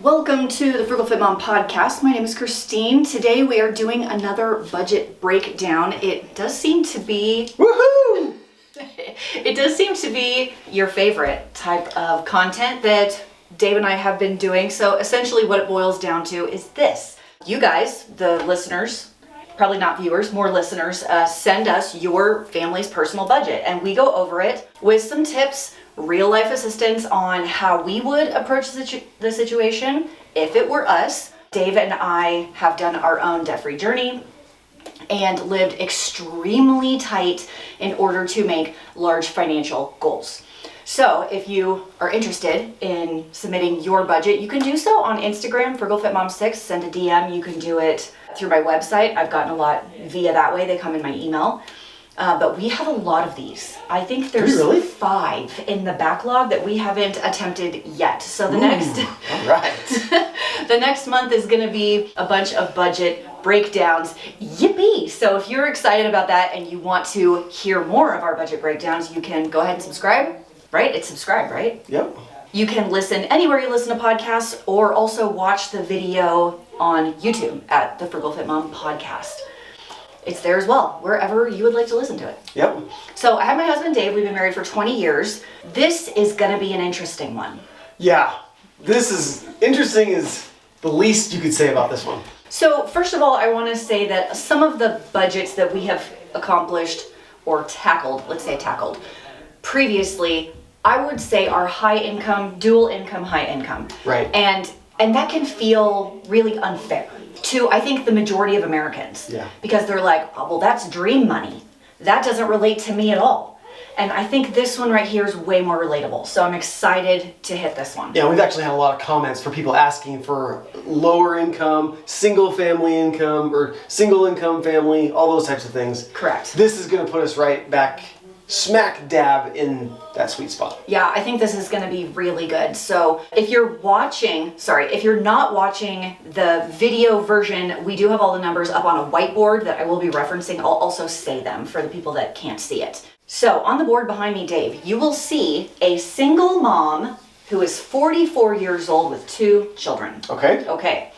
Welcome to the Frugal Fit Mom podcast. My name is Christine. Today we are doing another budget breakdown. It does seem to be Woohoo! It does seem to be your favorite type of content that Dave and I have been doing. So essentially what it boils down to is this. You guys, the listeners, probably not viewers, more listeners, send us your family's personal budget and we go over it with some tips, real life assistance on how we would approach the situation if it were us. Dave and I have done our own debt-free journey and lived extremely tight in order to make large financial goals. So if you are interested in submitting your budget, you can do so on Instagram, frugalfitmom6, send a DM. You can do it through my website. I've gotten a lot via that way. They come in my email. But we have a lot of these. I think there's really? 5 in the backlog that we haven't attempted yet. So the the next month is going to be a bunch of budget breakdowns. Yippee! So if you're excited about that and you want to hear more of our budget breakdowns, you can go ahead and subscribe. Right? It's subscribe, right? Yep. You can listen anywhere you listen to podcasts, or also watch the video on YouTube at the Frugal Fit Mom podcast. It's there as well, wherever you would like to listen to it. Yep. So I have my husband Dave. We've been married for 20 years. This is going to be an interesting one. Yeah. This is interesting is the least you could say about this one. So first of all, I want to say that some of the budgets that we have accomplished or tackled, let's say tackled, previously, I would say are high income, dual income, high income. Right. And that can feel really unfair to, I think, the majority of Americans. Yeah. Because they're like, oh, well, that's dream money. That doesn't relate to me at all. And I think this one right here is way more relatable. So I'm excited to hit this one. Yeah, we've actually had a lot of comments for people asking for lower income, single family income, or single income family, all those types of things. Correct. This is going to put us right back smack dab in that sweet spot. Yeah, I think this is going to be really good. So if you're not watching the video version, we do have all the numbers up on a whiteboard that I will be referencing. I'll also say them for the people that can't see it. So on the board behind me, Dave, you will see a single mom who is 44 years old with 2 children. Okay.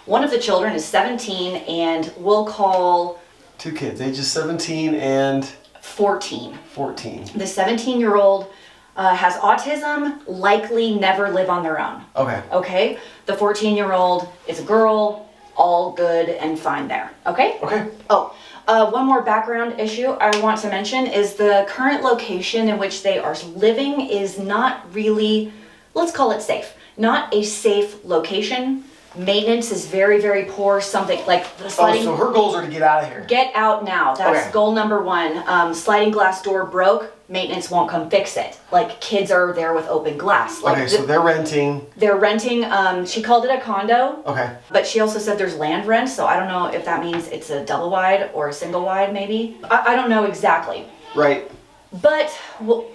One of the children is 17 and we'll call 2 kids, ages 17 and 14. The 17-year-old has autism, likely never live on their own. Okay. The 14-year-old is a girl, all good and fine there. Okay. One more background issue I want to mention is the current location in which they are living is not really, let's call it safe. Not a safe location. Maintenance is very, very poor. Something like the sliding. So her goals are to get out of here. Get out now. That's okay. Goal number 1. Sliding glass door broke. Maintenance won't come fix it. Like kids are there with open glass. Like so they're renting. They're renting. She called it a condo. Okay. But she also said there's land rent. So I don't know if that means it's a double wide or a single wide. Maybe I don't know exactly. Right. But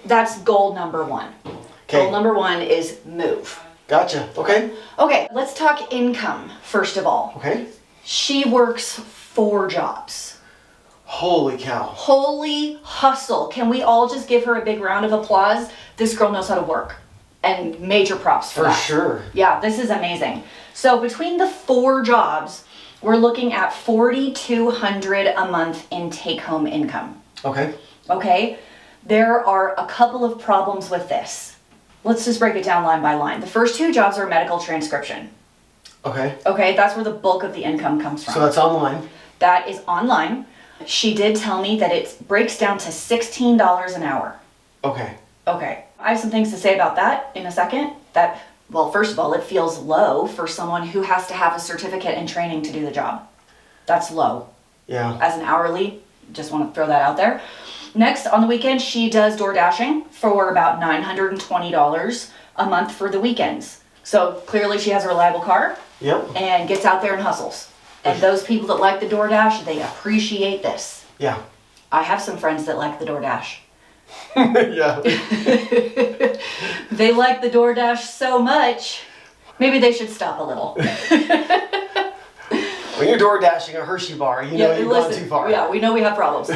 that's goal number 1. Okay. Goal number 1 is move. Gotcha. Okay, let's talk income first of all. Okay. She works 4 jobs. Holy cow. Holy hustle. Can we all just give her a big round of applause? This girl knows how to work. And major props for that. For sure. Yeah, this is amazing. So between the 4 jobs, we're looking at $4,200 a month in take-home income. Okay? There are a couple of problems with this. Let's just break it down line by line. The first 2 jobs are medical transcription. Okay, that's where the bulk of the income comes from. So that's online? That is online. She did tell me that it breaks down to $16 an hour. Okay. I have some things to say about that in a second. First of all, it feels low for someone who has to have a certificate and training to do the job. That's low. Yeah. As an hourly, just want to throw that out there. Next, on the weekend, she does door dashing for about $920 a month for the weekends. So clearly she has a reliable car. Yep. And gets out there and hustles. And those people that like the DoorDash, they appreciate this. Yeah. I have some friends that like the DoorDash. Yeah. They like the DoorDash so much, maybe they should stop a little. When you're door dashing a Hershey bar, you've gone too far. Yeah, we know we have problems.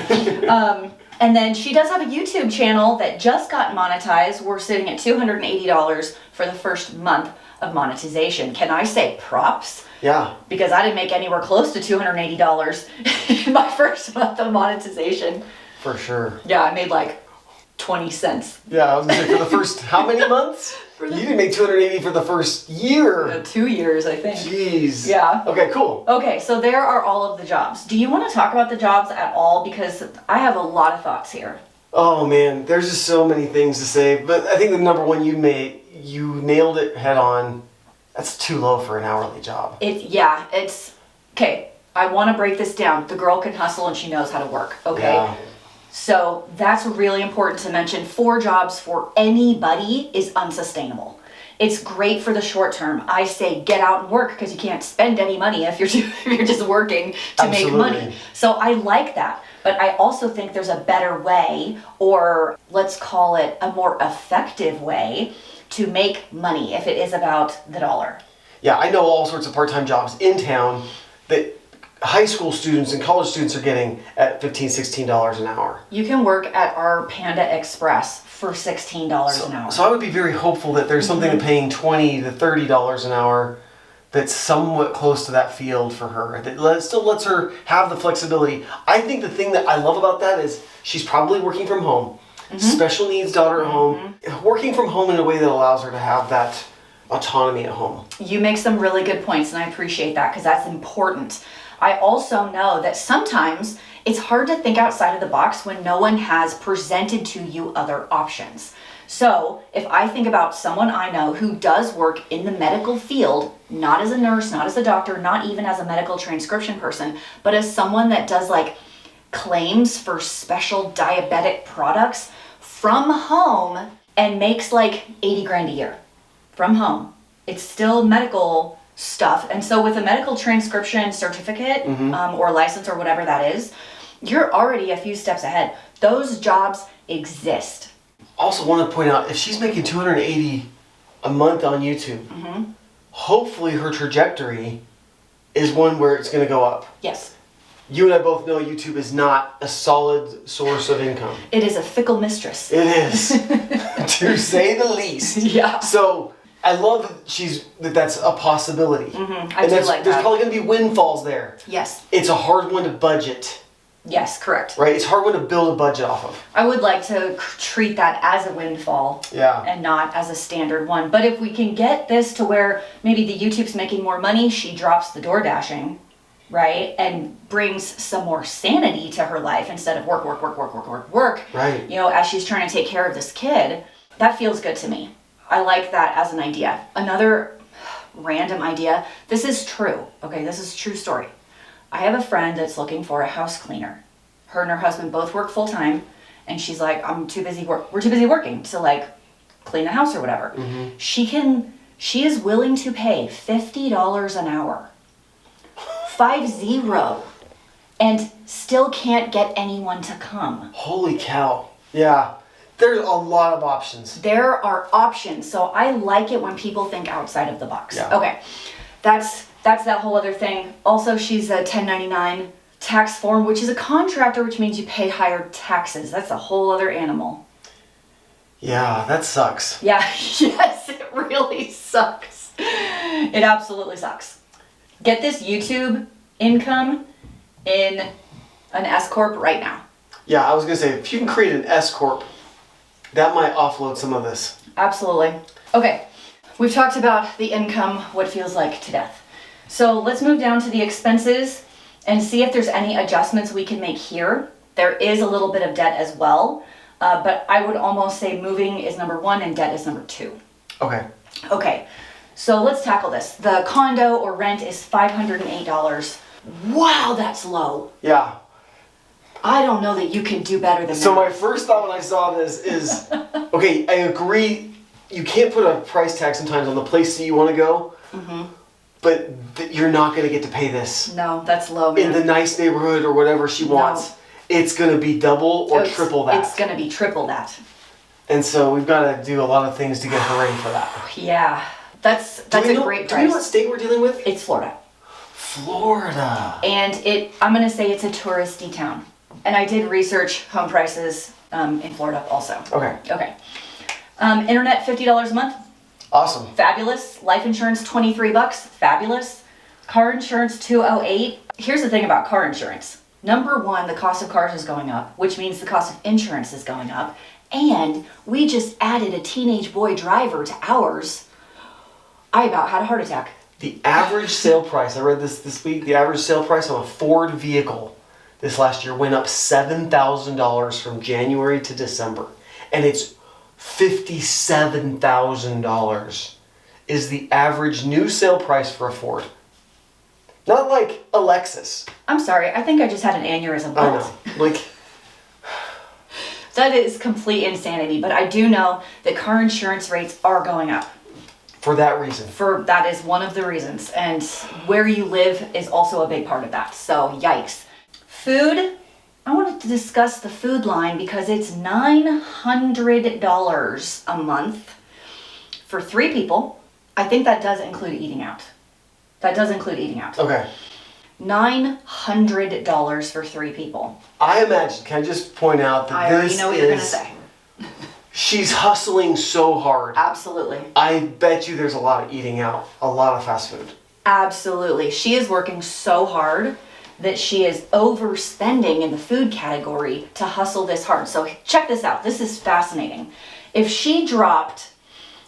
And then she does have a YouTube channel that just got monetized. We're sitting at $280 for the first month of monetization. Can I say props? Yeah. Because I didn't make anywhere close to $280 in my first month of monetization. For sure. Yeah, I made like 20 cents. Yeah, I was gonna say, for the first, how many months? You didn't make 280 for the first year. 2 years, I think. Jeez. Yeah. Okay, cool. Okay, so there are all of the jobs. Do you want to talk about the jobs at all? Because I have a lot of thoughts here. Oh man, there's just so many things to say, but I think the number one you nailed it head on. That's too low for an hourly job. It's okay. I want to break this down. The girl can hustle and she knows how to work. Okay. Yeah. So that's really important to mention. 4 jobs for anybody is unsustainable. It's great for the short term. I say get out and work because you can't spend any money if you're just working to Absolutely. make money. So I like that. But I also think there's a better way, or let's call it a more effective way, to make money if it is about the dollar. Yeah, I know all sorts of part-time jobs in town that high school students and college students are getting at $15, $16 an hour. You can work at our Panda Express for $16 an hour. So I would be very hopeful that there's something to paying $20 to $30 an hour that's somewhat close to that field for her, that still lets her have the flexibility. I think the thing that I love about that is she's probably working from home, special needs daughter at home, working from home in a way that allows her to have that autonomy at home. You make some really good points, and I appreciate that because that's important. I also know that sometimes it's hard to think outside of the box when no one has presented to you other options. So if I think about someone I know who does work in the medical field, not as a nurse, not as a doctor, not even as a medical transcription person, but as someone that does like claims for special diabetic products from home and makes like 80 grand a year from home. It's still medical stuff. And so with a medical transcription certificate or license or whatever that is, you're already a few steps ahead. Those jobs exist. Also want to point out, if she's making $280 a month on YouTube, hopefully her trajectory is one where it's going to go up. Yes. You and I both know YouTube is not a solid source of income. It is a fickle mistress. It is, to say the least. Yeah. So I love that that's a possibility. I do like there's that. probably going to be windfalls there. Yes. It's a hard one to budget. Yes, correct. Right? It's a hard one to build a budget off of. I would like to treat that as a windfall and not as a standard one. But if we can get this to where maybe the YouTube's making more money, she drops the door dashing, right? And brings some more sanity to her life instead of work. Right. You know, as she's trying to take care of this kid, that feels good to me. I like that as an idea. Another random idea. This is true. Okay, this is a true story. I have a friend that's looking for a house cleaner. Her and her husband both work full time, and she's like, we're too busy working to like clean the house or whatever. She is willing to pay $50 an hour, 50, and still can't get anyone to come. Holy cow. Yeah. There's a lot of options. There are options. So I like it when people think outside of the box. Yeah. Okay. That's that whole other thing. Also, she's a 1099 tax form, which is a contractor, which means you pay higher taxes. That's a whole other animal. Yeah, that sucks. Yeah, yes, it really sucks. It absolutely sucks. Get this YouTube income in an S-Corp right now. Yeah, I was going to say, if you can create an S-Corp, that might offload some of this. Absolutely. Okay, we've talked about the income, what feels like to death. So let's move down to the expenses and see if there's any adjustments we can make here. There is a little bit of debt as well, but I would almost say moving is number 1 and debt is number 2. Okay. Okay, so let's tackle this. The condo or rent is $508. Wow, that's low. Yeah. I don't know that you can do better than that. So my first thought when I saw this is, okay, I agree, you can't put a price tag sometimes on the place that you want to go, but you're not going to get to pay this. No, that's low, man. In the nice neighborhood or whatever she wants. It's going to be double or triple that. It's going to be triple that. And so we've got to do a lot of things to get her ready for that. Yeah, that's a great price. Do we know what state we're dealing with? It's Florida. Florida. And I'm going to say it's a touristy town. And I did research home prices in Florida also. Okay. Okay. Internet, $50 a month. Awesome. Fabulous. Life insurance, $23. Fabulous. Car insurance, $208. Here's the thing about car insurance. Number one, the cost of cars is going up, which means the cost of insurance is going up. And we just added a teenage boy driver to ours. I about had a heart attack. The average sale price, I read this week, the average sale price on a Ford vehicle this last year went up $7,000 from January to December. And it's $57,000 is the average new sale price for a Ford. Not like a Lexus. I'm sorry, I think I just had an aneurysm. I know. Like, that is complete insanity, but I do know that car insurance rates are going up. for that reason. That is one of the reasons. And where you live is also a big part of that. So yikes. Food. I wanted to discuss the food line because it's $900 a month for 3 people. I think that does include eating out. Okay. $900 for 3 people. I imagine, can I just point out that I already know what you're going to say. She's hustling so hard. Absolutely. I bet you there's a lot of eating out, a lot of fast food. Absolutely. She is working so hard that she is overspending in the food category to hustle this hard. So check this out. This is fascinating. If she dropped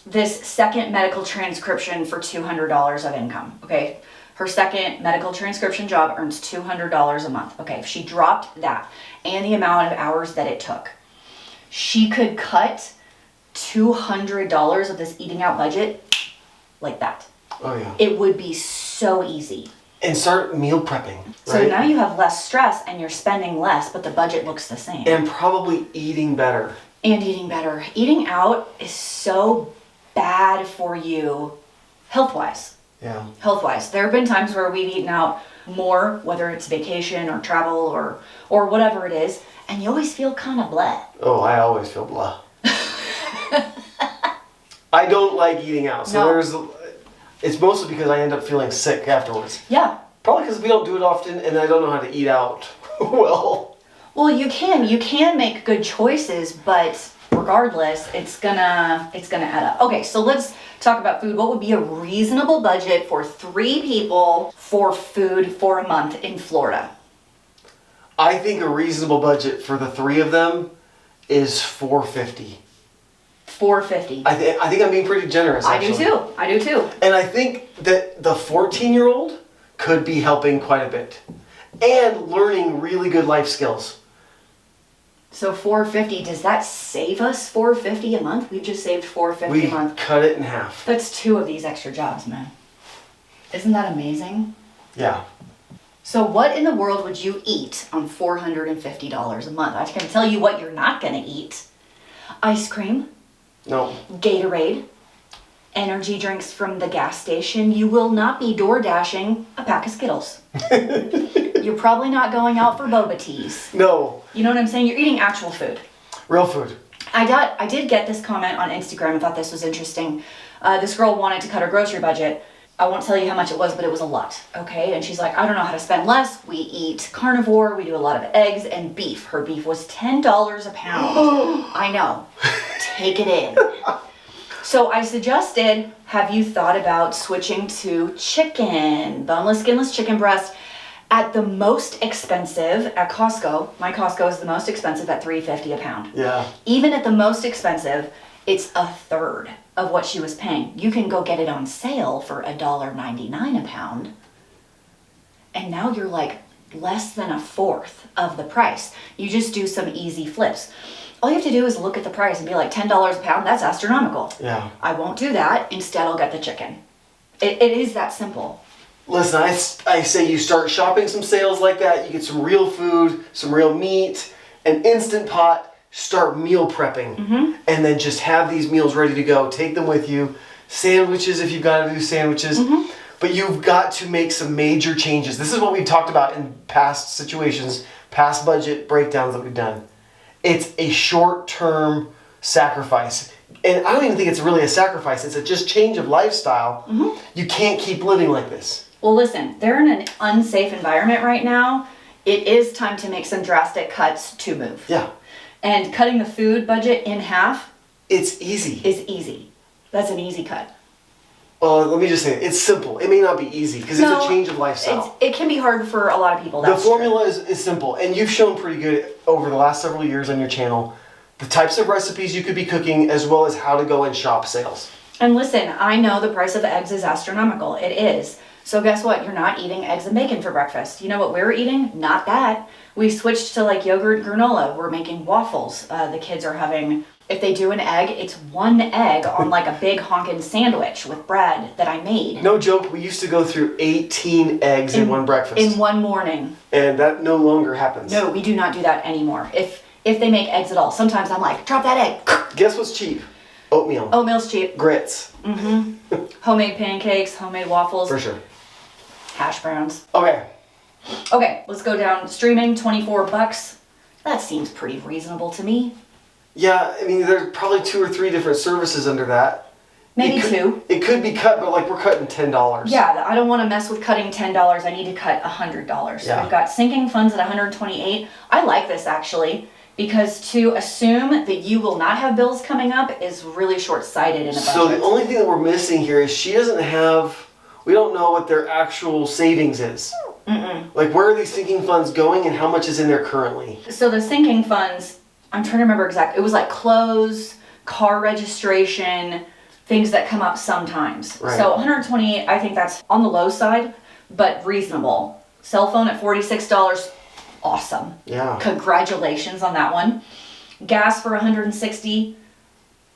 this second medical transcription for $200 of income, okay? Her second medical transcription job earns $200 a month. Okay, if she dropped that and the amount of hours that it took, she could cut $200 of this eating out budget like that. Oh yeah. It would be so easy. And start meal prepping. So right? now you have less stress and you're spending less, but the budget looks the same. And probably eating better. And eating better. Eating out is so bad for you health-wise. Yeah. Health-wise. There have been times where we've eaten out more, whether it's vacation or travel or whatever it is, and you always feel kind of blah. Oh, I always feel blah. I don't like eating out. So it's mostly because I end up feeling sick afterwards. Yeah. Probably because we don't do it often and I don't know how to eat out well. Well, you can make good choices, but regardless, it's gonna add up. Okay, so let's talk about food. What would be a reasonable budget for 3 people for food for a month in Florida? I think a reasonable budget for the 3 of them is $450. $450. I think I'm being pretty generous, actually. I do too. And I think that the 14-year-old could be helping quite a bit. And learning really good life skills. So $450, does that save us $450 a month? We've just saved $450 a month. We cut it in half. That's 2 of these extra jobs, man. Isn't that amazing? Yeah. So what in the world would you eat on $450 a month? I can tell you what you're not going to eat. Ice cream. No. Gatorade. Energy drinks from the gas station. You will not be door dashing a pack of Skittles. You're probably not going out for boba teas. No. You know what I'm saying? You're eating actual food. Real food. I did get this comment on Instagram. I thought this was interesting. This girl wanted to cut her grocery budget. I won't tell you how much it was, but it was a lot, okay? And she's like, I don't know how to spend less. We eat carnivore. We do a lot of eggs and beef. Her beef was $10 a pound. I know. Take it in. So I suggested, have you thought about switching to chicken? Boneless, skinless chicken breast. At the most expensive at Costco, my Costco is the most expensive at $3.50 a pound. Yeah. Even at the most expensive, it's a third of what she was paying. You can go get it on sale for $1.99 a pound. And now you're like less than a fourth of the price. You just do some easy flips. All you have to do is look at the price and be like, $10 a pound, that's astronomical. Yeah. I won't do that. Instead, I'll get the chicken. It is that simple. Listen, I say you start shopping some sales like that, you get some real food, some real meat, an Instant Pot, start meal prepping. Mm-hmm. And then just have these meals ready to go. Take them with you. Sandwiches if you've got to do sandwiches. Mm-hmm. But you've got to make some major changes. This is what we've talked about in past situations, past budget breakdowns that we've done. It's a short-term sacrifice. And I don't even think it's really a sacrifice. It's a just change of lifestyle. Mm-hmm. You can't keep living like this. Well, listen, they're in an unsafe environment right now. It is time to make some drastic cuts to move. Yeah. And cutting the food budget in half It's easy. is easy. That's an easy cut. Let me just say, it's simple. It may not be easy because it's a change of lifestyle. It can be hard for a lot of people. The formula is simple, and you've shown pretty good over the last several years on your channel the types of recipes you could be cooking as well as how to go and shop sales. And listen, I know the price of eggs is astronomical. It is. So guess what? You're not eating eggs and bacon for breakfast. You know what we're eating? Not that. We switched to like yogurt and granola. We're making waffles. The kids are having, if they do an egg, it's one egg on like a big honkin' sandwich with bread that I made. No joke, we used to go through 18 eggs in one breakfast. In one morning. And that no longer happens. No, we do not do that anymore. If they make eggs at all, sometimes I'm like, drop that egg. Guess what's cheap? Oatmeal. Oatmeal's cheap. Grits. Homemade pancakes, homemade waffles. For sure. Hash browns. Okay, let's go down. Streaming, $24. That seems pretty reasonable to me. Yeah, I mean, there's probably 2 or 3 different services under that. Maybe 2. It could be cut, but like we're cutting $10. Yeah, I don't want to mess with cutting $10. I need to cut $100. Yeah. We've got sinking funds at $128. I like this actually, because to assume that you will not have bills coming up is really short-sighted in a budget. So the only thing that we're missing here is she doesn't have, we don't know what their actual savings is. Like where are these sinking funds going and how much is in there currently? So the sinking funds, I'm trying to remember exactly. It was like clothes, car registration, things that come up sometimes. Right. So 128, I think that's on the low side, but reasonable. Cell phone at $46, awesome. Yeah. Congratulations on that one. Gas for 160,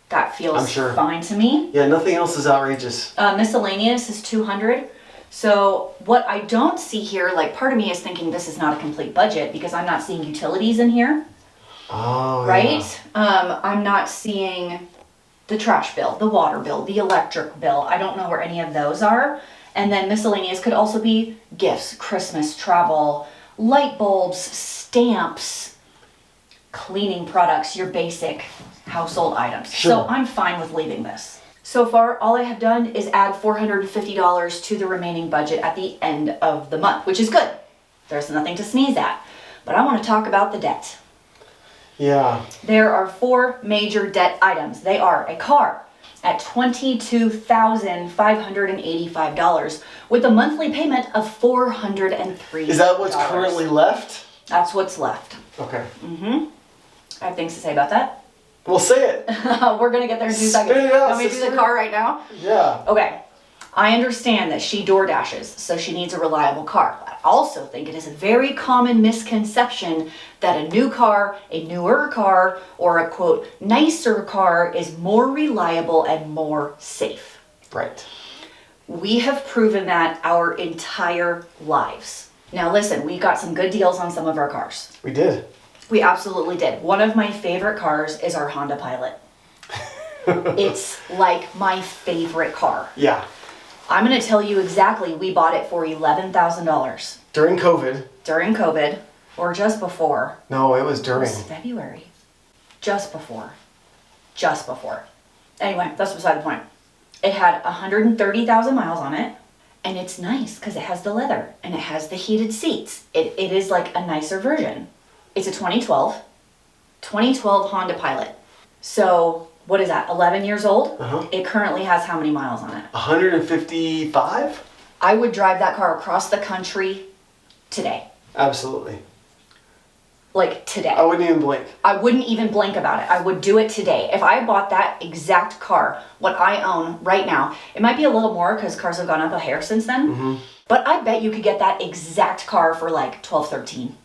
that feels fine to me. Yeah, nothing else is outrageous. Miscellaneous is 200. So what I don't see here, like part of me is thinking this is not a complete budget because I'm not seeing utilities in here. Oh, right? Yeah. I'm not seeing the trash bill, the water bill, the electric bill. I don't know where any of those are. And then miscellaneous could also be gifts, Christmas, travel, light bulbs, stamps, cleaning products, your basic household items. Sure. So I'm fine with leaving this. So far, all I have done is add $450 to the remaining budget at the end of the month, which is good. There's nothing to sneeze at. But I want to talk about the debt. Yeah. There are 4 major debt items. They are a car at $22,585 with a monthly payment of $403. Is that what's currently left? That's what's left. Okay. I have things to say about that. Well, say it. We're going to get there in 2 seconds. Spit it out, Want me to do the car right now? Yeah. Okay. I understand that she door dashes, so she needs a reliable car. I also think it is a very common misconception that a new car, a newer car, or a quote, nicer car is more reliable and more safe. Right. We have proven that our entire lives. Now listen, we got some good deals on some of our cars. We did. We absolutely did. One of my favorite cars is our Honda Pilot. It's like my favorite car. Yeah. I'm going to tell you exactly, we bought it for $11,000. During COVID. During COVID, or just before. No, it was It during. was February. Just before. Just before. Anyway, that's beside the point. It had 130,000 miles on it, and it's nice because it has the leather, and it has the heated seats. It is like a nicer version. It's a 2012 Honda Pilot. So, what is that, 11 years old? It currently has how many miles on it? 155? I would drive that car across the country today. Absolutely. Like today. I wouldn't even blink. I wouldn't even blink about it. I would do it today. If I bought that exact car, what I own right now, it might be a little more because cars have gone up a hair since then, but I bet you could get that exact car for like 12, 13.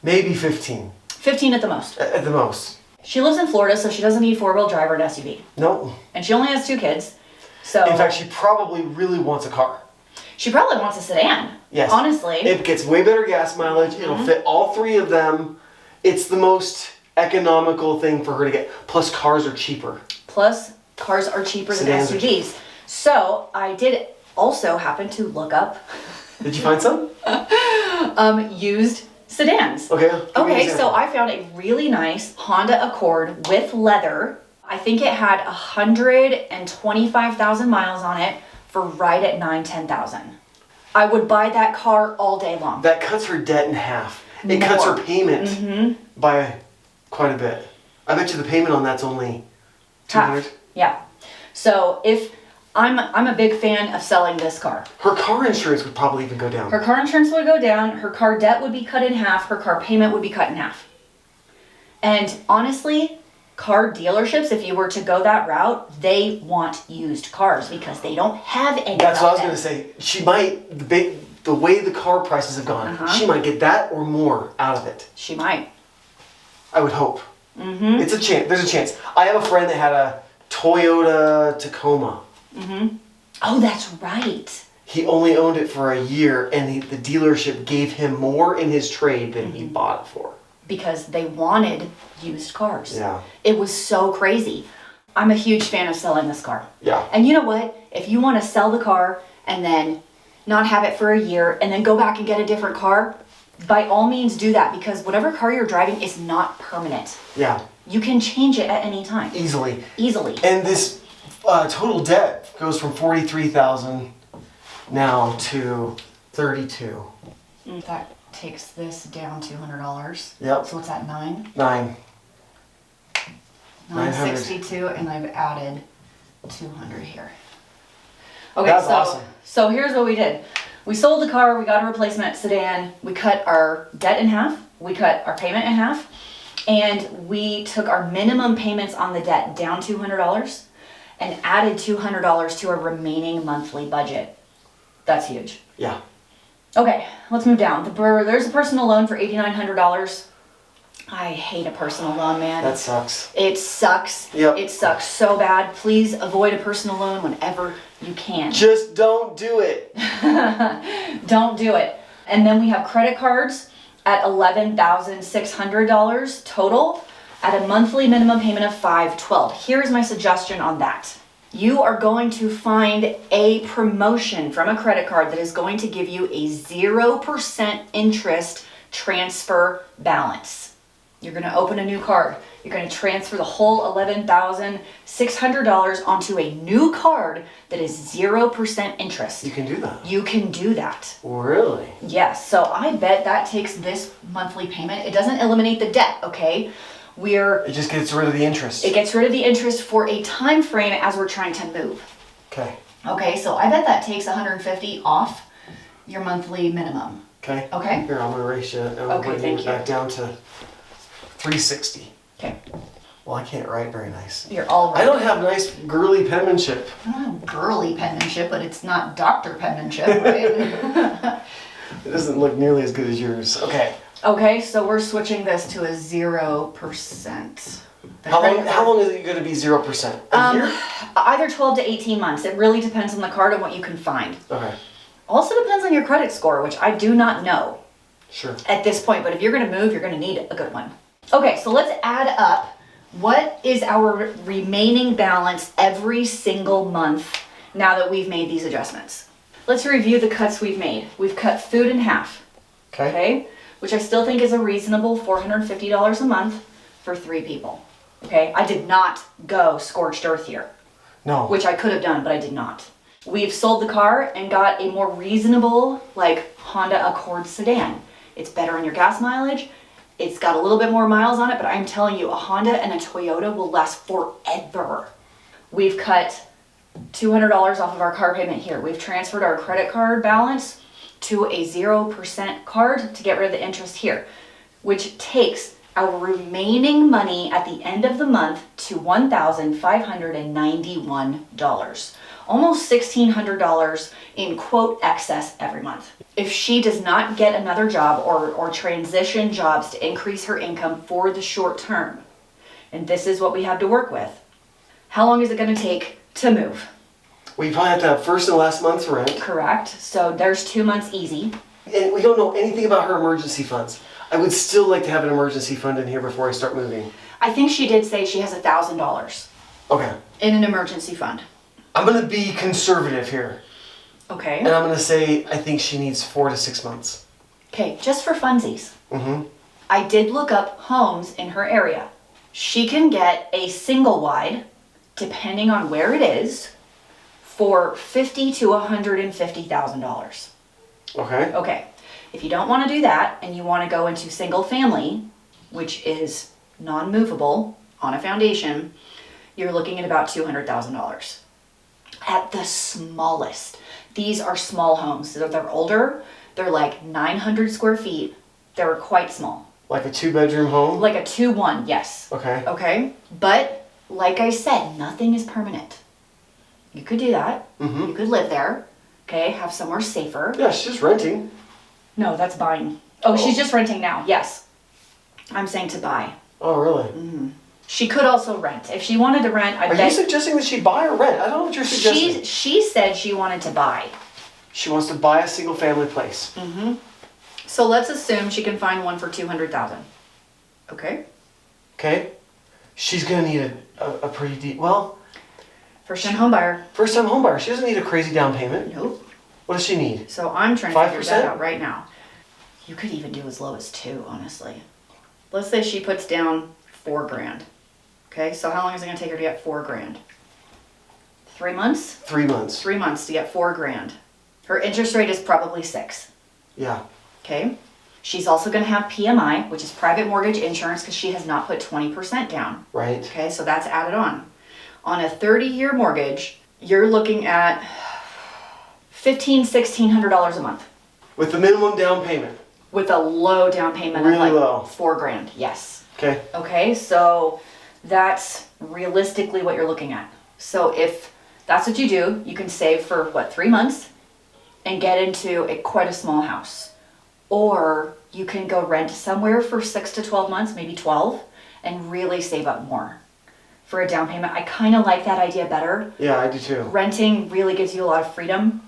Maybe 15. 15 at the most. At the most. She lives in Florida, so she doesn't need 4-wheel drive or an SUV. No. And she only has 2 kids. So in fact, she probably really wants a car. she probably wants a sedan. Yes. Honestly. It gets way better gas mileage. It'll fit all 3 of them. It's the most economical thing for her to get. Plus, cars are cheaper. Plus, cars are cheaper than Sedans are SUVs. So I did also happen to look up Did you find some? used sedans. Okay. give me an Okay, example. so I found a really nice Honda Accord with leather. I think it had 125,000 miles on it for right at 10,000. I would buy that car all day long. That cuts her debt in half. It cuts her payment by quite a bit. I bet you the payment on that's only 200. Half. Yeah. So if I'm a big fan of selling this car. Her car insurance would probably even go down. Her car insurance would go down, her car debt would be cut in half, her car payment would be cut in half. And honestly, car dealerships, if you were to go that route, they want used cars because they don't have any. That's what I was going to say. She might, the way the car prices have gone, she might get that or more out of it. She might. I would hope. It's a chance. There's a chance. I have a friend that had a Toyota Tacoma. Oh, that's right. He only owned it for a year, and the dealership gave him more in his trade than he bought it for. Because they wanted used cars. Yeah. It was so crazy. I'm a huge fan of selling this car. Yeah. And you know what? If you want to sell the car and then not have it for a year and then go back and get a different car, by all means do that, because whatever car you're driving is not permanent. Yeah. You can change it at any time. Easily. And this total debt goes from $43,000 now to $32. That takes this down $200. Yep. So what's that, 9? 962, and I've added 200 here. Okay, That's awesome. So here's what we did. We sold the car, we got a replacement sedan, we cut our debt in half, we cut our payment in half, and we took our minimum payments on the debt down $200 and added $200 to our remaining monthly budget. That's huge. Yeah. Okay, let's move down. There's a personal loan for $8,900. I hate a personal loan, man. That sucks. It sucks. Yep. It sucks so bad. Please avoid a personal loan whenever you can. Just don't do it. Don't do it. And then we have credit cards at $11,600 total at a monthly minimum payment of $512. Here's my suggestion on that. You are going to find a promotion from a credit card that is going to give you a 0% interest transfer balance. You're going to open a new card. You're going to transfer the whole $11,600 onto a new card that is 0% interest. You can do that. You can do that. Really? Yes. So I bet that takes this monthly payment. It doesn't eliminate the debt, okay? It just gets rid of the interest. It gets rid of the interest for a time frame as we're trying to move. Okay. Okay, so I bet that takes $150 off your monthly minimum. Okay. Okay? Here, I'm going to erase you. Okay, thank you. Back down to $360. Okay. Well, I can't write very nice. You're all right. I don't have nice girly penmanship. I don't have girly penmanship, but it's not doctor penmanship, right? It doesn't look nearly as good as yours. Okay. Okay, so we're switching this to a 0%. How long is it going to be 0%? A year? Either 12 to 18 months. It really depends on the card and what you can find. Okay. Also depends on your credit score, which I do not know Sure. at this point. But if you're going to move, you're going to need a good one. Okay, so let's add up what is our remaining balance every single month now that we've made these adjustments. Let's review the cuts we've made. We've cut food in half. Okay? Which I still think is a reasonable $450 a month for 3 people. Okay? I did not go scorched earth here. No. Which I could have done, but I did not. We've sold the car and got a more reasonable, like, Honda Accord sedan. It's better on your gas mileage. It's got a little bit more miles on it, but I'm telling you, a Honda and a Toyota will last forever. We've cut $200 off of our car payment here. We've transferred our credit card balance to a 0% card to get rid of the interest here, which takes our remaining money at the end of the month to $1,591. Almost $1,600 in quote excess every month. If she does not get another job or transition jobs to increase her income for the short term, and this is what we have to work with, how long is it going to take to move? Well, you probably have to have first and last month's rent. Correct. So there's 2 months easy. And we don't know anything about her emergency funds. I would still like to have an emergency fund in here before I start moving. I think she did say she has $1,000 Okay. in an emergency fund. I'm going to be conservative here. Okay. And I'm going to say I think she needs 4 to 6 months. Okay, just for funsies. Mm-hmm. I did look up homes in her area. She can get a single wide, depending on where it is, for $50,000 to $150,000. Okay. Okay, if you don't want to do that and you want to go into single family, which is non-movable on a foundation, you're looking at about $200,000. at the smallest. These are small homes. They're older. They're like 900 square feet. They're quite small. Like a 2-bedroom home? Like a 2-1, yes. Okay. Okay. But like I said, nothing is permanent. You could do that. Mm-hmm. You could live there. Okay. Have somewhere safer. Yeah, she's just renting. No, that's buying. Oh, she's just renting now. Yes. I'm saying to buy. Oh, really? Mm-hmm. She could also rent. If she wanted to rent, Are you suggesting that she buy or rent? I don't know what you're suggesting. She said she wanted to buy. She wants to buy a single family place. Mm-hmm. So let's assume she can find one for $200,000. Okay. Okay. She's gonna need a pretty deep. First-time home buyer. First-time home buyer. She doesn't need a crazy down payment. Nope. What does she need? So I'm trying to figure 5%? that out right now. You could even do as low as 2, honestly. Let's say she puts down $4,000. Okay, so how long is it gonna take her to get $4,000? 3 months? 3 months. 3 months to get $4,000. Her interest rate is probably 6. Yeah. Okay. She's also gonna have PMI, which is private mortgage insurance, because she has not put 20% down. Right. Okay, so that's added on. On a 30-year mortgage, you're looking at $1,600 a month. With the minimum down payment. With a low down payment Really of like low. $4,000. Yes. Okay. Okay, so that's realistically what you're looking at. So if that's what you do, you can save for 3 months and get into quite a small house. Or you can go rent somewhere for 6 to 12 months, maybe 12, and really save up more for a down payment. I kind of like that idea better. Yeah, I do too. Renting really gives you a lot of freedom.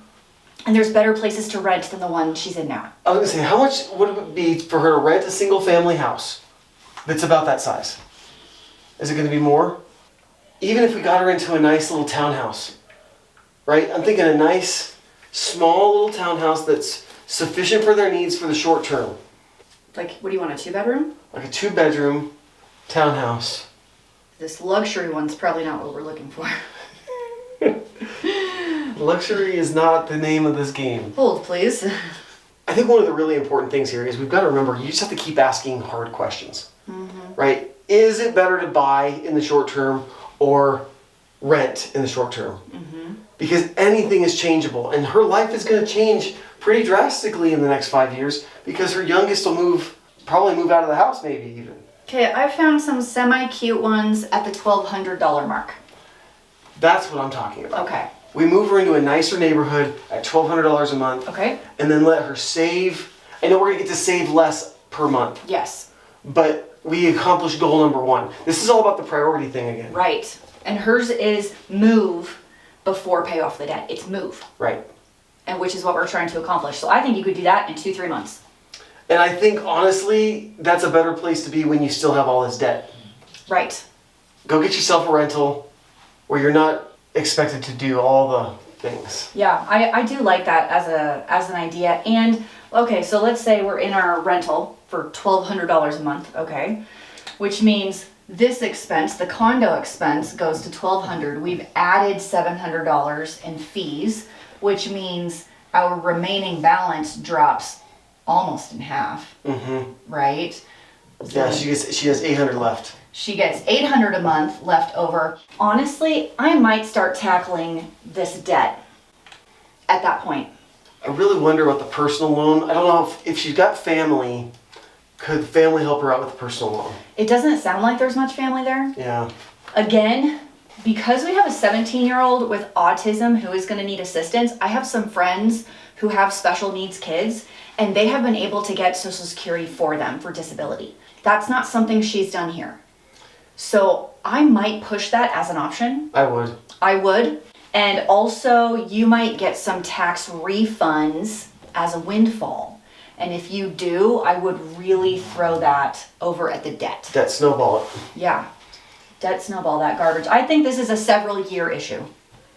And there's better places to rent than the one she's in now. I was gonna say, how much would it be for her to rent a single family house that's about that size? Is it gonna be more? Even if we got her into a nice little townhouse, right? I'm thinking a nice, small little townhouse that's sufficient for their needs for the short term. Like, what do you want, a 2-bedroom? Like a 2-bedroom townhouse. This luxury one's probably not what we're looking for. Luxury is not the name of this game. Hold, please. I think one of the really important things here is we've got to remember, you just have to keep asking hard questions, right? Is it better to buy in the short term or rent in the short term? Because anything is changeable, and her life is going to change pretty drastically in the next 5 years because her youngest will probably move out of the house maybe even. Okay, I found some semi-cute ones at the $1,200 mark. That's what I'm talking about. Okay. We move her into a nicer neighborhood at $1,200 a month. Okay. And then let her save. I know we're going to get to save less per month. Yes. But we accomplished goal number 1. This is all about the priority thing again. Right. And hers is move before pay off the debt. It's move. Right. And which is what we're trying to accomplish. So I think you could do that in 2-3 months. And I think, honestly, that's a better place to be when you still have all this debt. Right. Go get yourself a rental where you're not expected to do all the things. Yeah, I do like that as an idea. And okay, so let's say we're in our rental for $1,200 a month, okay? Which means this expense, the condo expense, goes to $1,200. We've added $700 in fees, which means our remaining balance drops almost in half, right? Yeah, she has $800 left. She gets $800 a month left over. Honestly, I might start tackling this debt at that point. I really wonder about the personal loan. I don't know if she's got family, could family help her out with the personal loan? It doesn't sound like there's much family there. Yeah. Again, because we have a 17-year-old with autism who is going to need assistance, I have some friends who have special needs kids, and they have been able to get Social Security for them for disability. That's not something she's done here. So I might push that as an option. I would. I would. And also, you might get some tax refunds as a windfall. And if you do, I would really throw that over at the debt. Debt snowball it. Yeah. Debt snowball that garbage. I think this is a several-year issue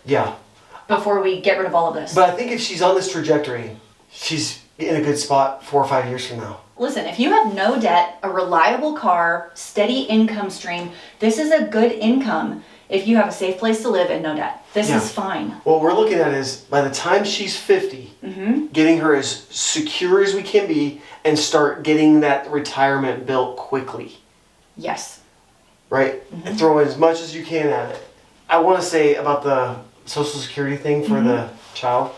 Yeah. before we get rid of all of this. But I think if she's on this trajectory, she's in a good spot 4 or 5 years from now. Listen, if you have no debt, a reliable car, steady income stream, this is a good income if you have a safe place to live and no debt. This is fine. What we're looking at is by the time she's 50, getting her as secure as we can be and start getting that retirement built quickly. Yes. Right? And throw in as much as you can at it. I want to say about the Social Security thing for the child,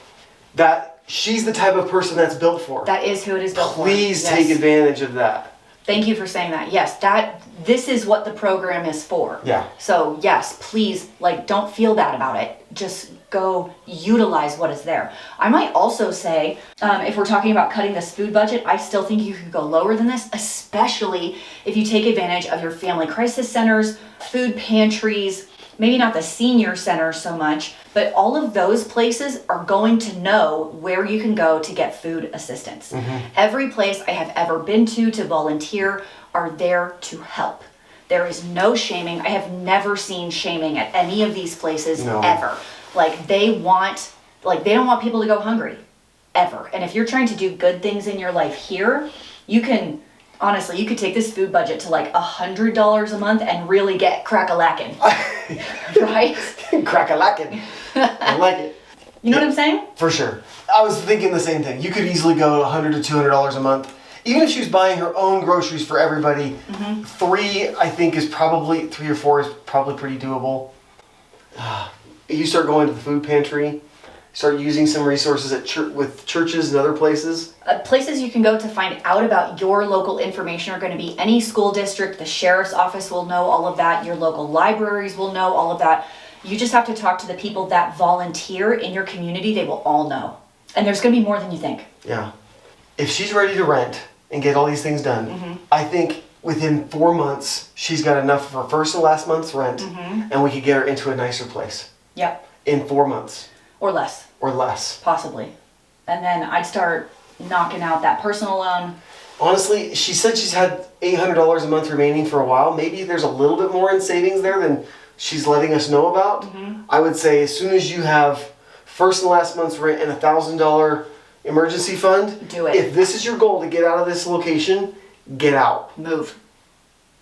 that she's the type of person that's built for. That is who it is built for. Please Yes. take advantage of that. Thank you for saying that. Yes, this is what the program is for. Yeah. So yes, please, like, don't feel bad about it. Just go utilize what is there. I might also say, if we're talking about cutting this food budget, I still think you could go lower than this, especially if you take advantage of your family crisis centers, food pantries, maybe not the senior center so much, but all of those places are going to know where you can go to get food assistance. Every place I have ever been to volunteer are there to help. There is no shaming. I have never seen shaming at any of these places ever. Like they don't want people to go hungry ever. And if you're trying to do good things in your life here, honestly, you could take this food budget to like $100 a month and really get crack-a-lackin'. Right? Crack-a-lackin'. I like it. You know what I'm saying? For sure. I was thinking the same thing. You could easily go $100 to $200 a month. Even if she was buying her own groceries for everybody, 3 or 4 is probably pretty doable. You start going to the food pantry, start using some resources at with churches and other places. Places you can go to find out about your local information are going to be any school district, the sheriff's office will know all of that, your local libraries will know all of that. You just have to talk to the people that volunteer in your community, they will all know. And there's going to be more than you think. Yeah. If she's ready to rent and get all these things done, I think within 4 months, she's got enough for her first and last month's rent, and we could get her into a nicer place. Yep. In 4 months. Or less. Or less. Possibly. And then I'd start knocking out that personal loan. Honestly, she said she's had $800 a month remaining for a while. Maybe there's a little bit more in savings there than she's letting us know about. I would say as soon as you have first and last month's rent and $1,000 emergency fund, do it. If this is your goal to get out of this location, get out. Move.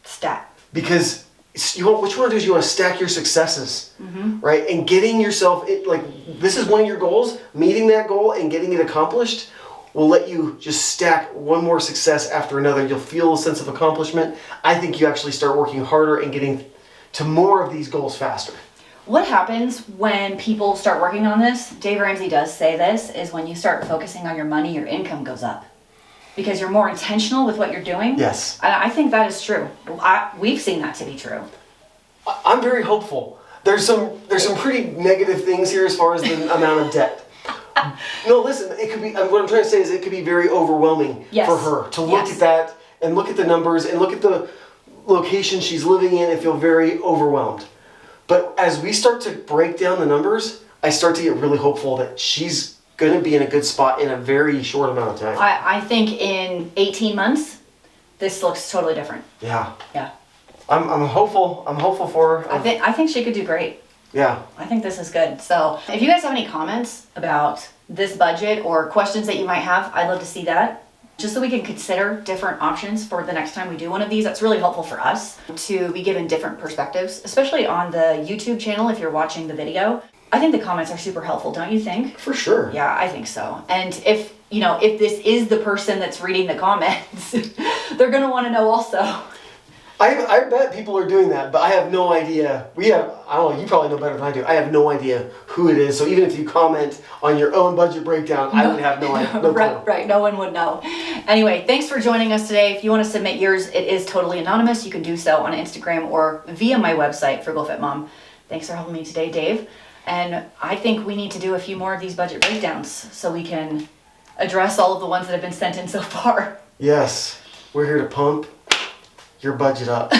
Stack. Because what you want to do is you want to stack your successes, right? And getting yourself, this is one of your goals, meeting that goal and getting it accomplished will let you just stack one more success after another. You'll feel a sense of accomplishment. I think you actually start working harder and getting to more of these goals faster. What happens when people start working on this, Dave Ramsey does say this, is when you start focusing on your money, your income goes up. Because you're more intentional with what you're doing. Yes. And I think that is true. We've seen that to be true. I'm very hopeful. There's some pretty negative things here as far as the amount of debt. No, listen, it could be, what I'm trying to say is it could be very overwhelming for her to look at that and look at the numbers and look at the location she's living in and feel very overwhelmed. But as we start to break down the numbers, I start to get really hopeful that she's going to be in a good spot in a very short amount of time. I think in 18 months, this looks totally different. Yeah. Yeah. I'm hopeful. I'm hopeful for her. I think she could do great. Yeah. I think this is good. So if you guys have any comments about this budget or questions that you might have, I'd love to see that. Just so we can consider different options for the next time we do one of these. That's really helpful for us to be given different perspectives, especially on the YouTube channel if you're watching the video. I think the comments are super helpful, don't you think? For sure. Yeah, I think so. And if this is the person that's reading the comments, they're going to want to know also. I bet people are doing that, but I have no idea. I don't know, you probably know better than I do. I have no idea who it is. So even if you comment on your own budget breakdown, I would have no idea. Right, no one would know. Anyway, thanks for joining us today. If you want to submit yours, it is totally anonymous. You can do so on Instagram or via my website, frugalfitmom. Thanks for helping me today, Dave. And I think we need to do a few more of these budget breakdowns so we can address all of the ones that have been sent in so far. Yes, we're here to pump your budget up.